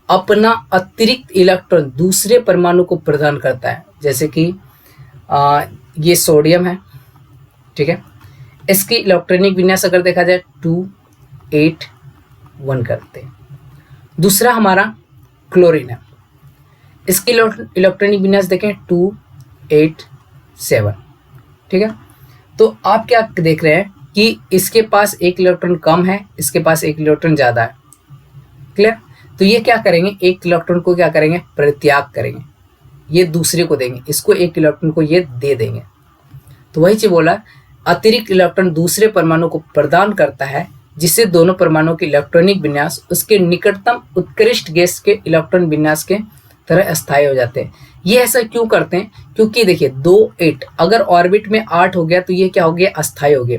अपना अतिरिक्त इलेक्ट्रॉन दूसरे परमाणु को प्रदान करता है, जैसे कि ये सोडियम है, ठीक है, इसकी इलेक्ट्रॉनिक विन्यास अगर देखा जाए 281 करते हैं। दूसरा हमारा क्लोरीन है, इसकी इलेक्ट्रॉनिक विन्यास देखें 287, ठीक है। तो आप क्या देख रहे हैं कि इसके पास एक इलेक्ट्रॉन कम है, इसके पास एक इलेक्ट्रॉन ज़्यादा है, क्लियर। तो ये क्या करेंगे, एक इलेक्ट्रॉन को क्या करेंगे, परित्याग करेंगे, ये दूसरे को देंगे, इसको एक इलेक्ट्रॉन को ये दे देंगे। तो वही चीज बोला, अतिरिक्त इलेक्ट्रॉन दूसरे परमाणु को प्रदान करता है, जिससे दोनों परमाणुओं के इलेक्ट्रॉनिक विन्यास उसके निकटतम उत्कृष्ट गैस के इलेक्ट्रॉन विन्यास के तरह अस्थायी हो जाते हैं। ये ऐसा क्यों करते हैं, क्योंकि देखिए 2-8 अगर ऑर्बिट में 8 हो गया तो ये क्या हो गया, अस्थायी हो गया,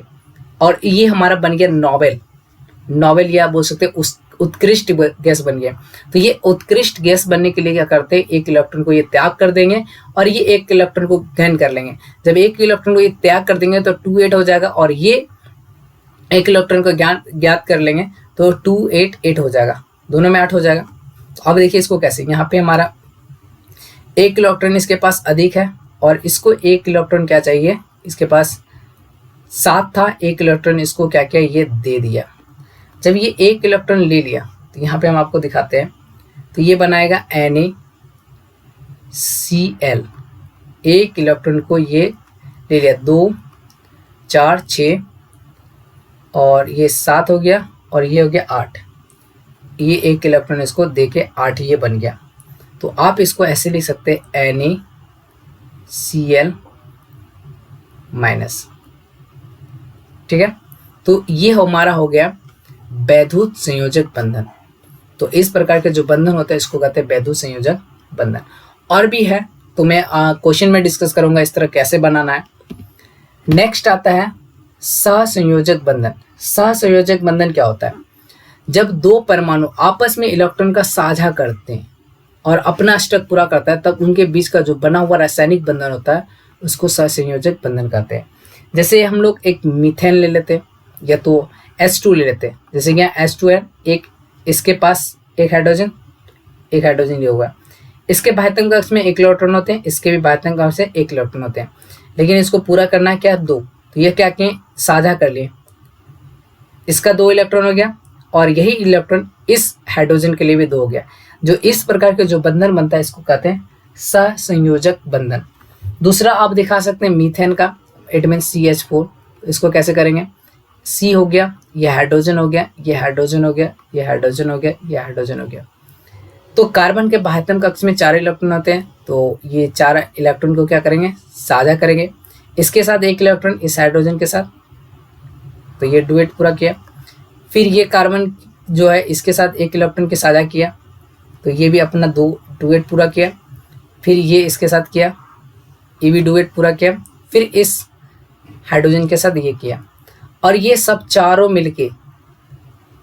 और ये हमारा बन गया नोबेल या बोल सकते हैं उत्कृष्ट गैस बन गया। तो ये उत्कृष्ट गैस बनने के लिए क्या करते हैं, एक इलेक्ट्रॉन को ये त्याग कर देंगे और ये एक इलेक्ट्रॉन को ग्रहण कर लेंगे। जब एक इलेक्ट्रॉन को ये त्याग कर देंगे तो 2-8 हो जाएगा, और ये एक इलेक्ट्रॉन को ज्ञात कर लेंगे तो 2-8 हो जाएगा, दोनों में 8 हो जाएगा। अब देखिए इसको कैसे, यहाँ पे हमारा एक इलेक्ट्रॉन इसके पास अधिक है और इसको एक इलेक्ट्रॉन क्या चाहिए, इसके पास 7 था, एक इलेक्ट्रॉन इसको क्या किया, ये दे दिया। जब ये एक इलेक्ट्रॉन ले लिया तो यहाँ पे हम आपको दिखाते हैं, तो ये बनाएगा NaCl, एक इलेक्ट्रॉन को ये ले लिया, 2 4 6 और ये 7 हो गया और ये हो गया 8, ये एक इलेक्ट्रॉन इसको दे के 8 ये बन गया। तो आप इसको ऐसे लिख सकते हैं NaCl-, ठीक है। तो ये हमारा हो गया वैद्युत संयोजक बंधन। तो इस प्रकार के जो बंधन होता है इसको कहते हैं वैद्युत संयोजक बंधन। और भी है तो मैं क्वेश्चन में डिस्कस करूंगा इस तरह कैसे बनाना है। नेक्स्ट आता है सहसंयोजक बंधन। सहसंयोजक बंधन क्या होता है, जब दो परमाणु आपस में इलेक्ट्रॉन का साझा करते हैं और अपना अष्टक पूरा करता है, तब उनके बीच का जो बना हुआ रासायनिक बंधन होता है उसको सहसंयोजक बंधन कहते हैं। जैसे हम लोग एक मीथेन ले लेते हैं या तो H2 ले लेते हैं, जैसे कि यहाँ H2 है, एक इसके पास एक हाइड्रोजन ये होगा, इसके बाह्यतम कक्ष में एक इलेक्ट्रॉन होते हैं, इसके भी बाह्यतम कक्ष में एक इलेक्ट्रॉन होते हैं, लेकिन इसको पूरा करना है क्या, 2। तो ये क्या किए, साझा कर लिए, इसका 2 इलेक्ट्रॉन हो गया और यही इलेक्ट्रॉन इस हाइड्रोजन के लिए भी 2 हो गया। जो इस प्रकार के जो बंधन बनता है इसको कहते हैं सहसंयोजक बंधन। दूसरा आप दिखा सकते हैं मीथेन का, इट मीन CH4। इसको कैसे करेंगे, C हो गया, ये हाइड्रोजन हो गया, ये हाइड्रोजन हो गया, ये हाइड्रोजन हो गया, ये हाइड्रोजन हो गया। तो कार्बन के बाह्यतम कक्ष में 4 इलेक्ट्रॉन होते हैं, तो ये 4 इलेक्ट्रॉन को क्या करेंगे, साझा करेंगे, इसके साथ एक इलेक्ट्रॉन इस हाइड्रोजन के साथ, तो ये डुएट पूरा किया। फिर ये कार्बन जो है इसके साथ एक इलेक्ट्रॉन के साझा किया, तो ये भी अपना 2 डुएट पूरा किया। फिर ये इसके साथ किया, ये भी डुएट पूरा किया। फिर इस हाइड्रोजन के साथ ये किया, और ये सब चारों मिलके,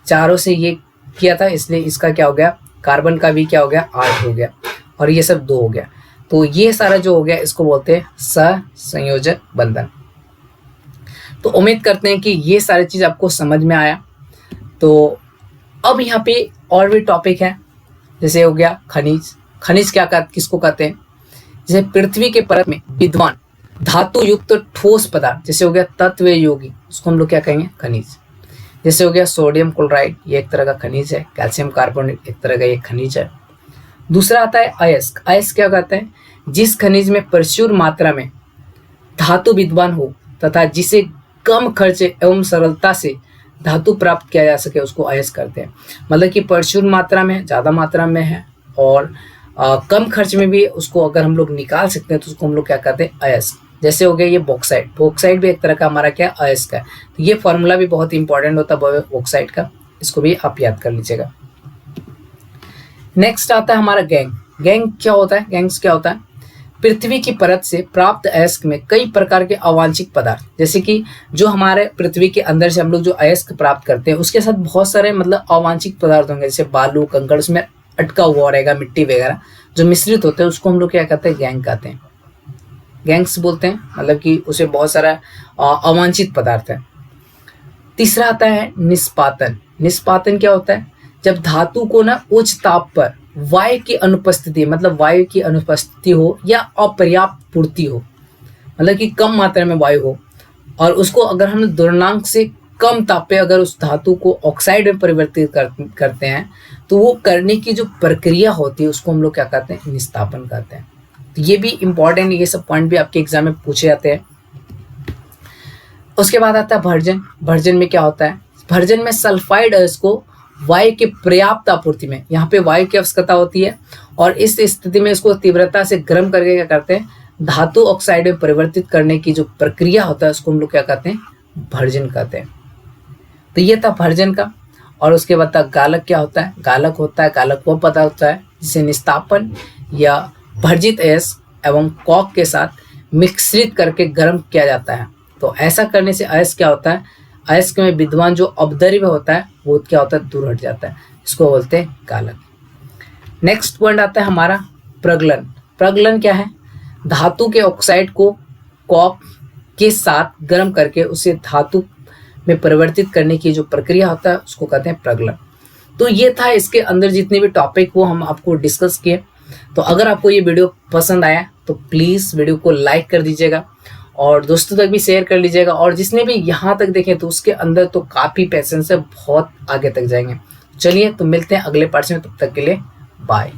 चारों से ये किया था, इसलिए इसका क्या हो गया, कार्बन का भी क्या हो गया, 8 हो गया, और ये सब 2 हो गया। तो ये सारा जो हो गया इसको बोलते हैं सहसंयोजक बंधन। तो उम्मीद करते हैं कि ये सारी चीज़ आपको समझ में आया। तो अब यहाँ पे और भी टॉपिक है, जैसे हो गया खनिज। खनिज किसको कहते हैं? जैसे पृथ्वी के परत में विद्यमान धातु युक्त ठोस पदार्थ, जैसे हो गया तत्व योगी, उसको हम लोग क्या कहेंगे? खनिज। जैसे हो गया सोडियम क्लोराइड, ये एक तरह का खनिज है। कैल्शियम कार्बोनेट एक तरह का ये खनिज है। दूसरा आता है अयस्क। अयस्क क्या कहते हैं? जिस खनिज में प्रचुर मात्रा में धातु विद्यमान हो तथा जिसे कम खर्च एवं सरलता से धातु प्राप्त किया जा सके, उसको अयस्क कहते हैं। मतलब कि प्रचुर मात्रा में, ज़्यादा मात्रा में है और कम खर्च में भी उसको अगर हम लोग निकाल सकते हैं तो उसको हम लोग क्या कहते हैं? अयस्क। जैसे हो गया ये बॉक्साइट। बॉक्साइट भी एक तरह का हमारा क्या? अयस्क है। तो ये फॉर्मूला भी बहुत इंपॉर्टेंट होता है बॉक्साइट का, इसको भी आप याद कर लीजिएगा। नेक्स्ट आता है हमारा गैंग। गैंग क्या होता है? गैंग्स क्या होता है? पृथ्वी की परत से प्राप्त अयस्क में कई प्रकार के अवांछित पदार्थ, जैसे कि जो हमारे पृथ्वी के अंदर से हम लोग जो अयस्क प्राप्त करते हैं उसके साथ बहुत सारे मतलब अवांछित पदार्थ होंगे, जैसे बालू, कंकड़, उसमें अटका हुआ रहेगा, मिट्टी वगैरह जो मिश्रित होते हैं, उसको हम लोग क्या कहते हैं? गैंग कहते हैं। गैंग्स बोलते हैं, मतलब कि उसे बहुत सारा अवांछित पदार्थ है। तीसरा आता है निष्पातन। निष्पातन क्या होता है? जब धातु को ना उच्च ताप पर वायु की अनुपस्थिति, मतलब वायु की अनुपस्थिति हो या अपर्याप्त पूर्ति हो, मतलब कि कम मात्रा में वायु हो, और उसको अगर हम द्रव्यमाप से कम ताप पे अगर उस धातु को ऑक्साइड में परिवर्तित करते हैं तो वो करने की जो प्रक्रिया होती है उसको हम लोग क्या कहते हैं? निष्पातन कहते हैं। तो ये भी इंपॉर्टेंट, ये सब पॉइंट भी आपके एग्जाम में पूछे जाते हैं। उसके बाद आता है भर्जन। भर्जन में क्या होता है? भर्जन में सल्फाइड अयस्क को वायु की पर्याप्त आपूर्ति में, यहाँ पे वायु की आवश्यकता होती है और इस स्थिति में इसको तीव्रता से गर्म करके क्या करते हैं? धातु ऑक्साइड में परिवर्तित करने की जो प्रक्रिया होता है उसको हम लोग क्या कहते हैं? भर्जन कहते हैं। तो ये था भर्जन का। और उसके बाद गालक क्या होता है? गालक होता है, गालक वो पदार्थ होता है जिसे निस्तापन या भर्जित अयस्क एवं कॉक के साथ मिश्रित करके गर्म किया जाता है। तो ऐसा करने से अयस्क क्या होता है? अयस्क में विद्यमान जो अपद्रव्य होता है वो क्या होता है? दूर हट जाता है, इसको बोलते हैं गालक। नेक्स्ट पॉइंट आता है हमारा प्रगलन। प्रगलन क्या है? धातु के ऑक्साइड को कॉक के साथ गर्म करके उसे धातु में परिवर्तित करने की जो प्रक्रिया होता है उसको कहते हैं प्रगलन। तो ये था इसके अंदर जितने भी टॉपिक वो हम आपको डिस्कस किए। तो अगर आपको ये वीडियो पसंद आया तो प्लीज़ वीडियो को लाइक कर दीजिएगा और दोस्तों तक भी शेयर कर लीजिएगा, और जिसने भी यहाँ तक देखे तो उसके अंदर तो काफ़ी पैसेंस है, बहुत आगे तक जाएंगे। चलिए तो मिलते हैं अगले पार्ट में, तब तक के लिए बाय।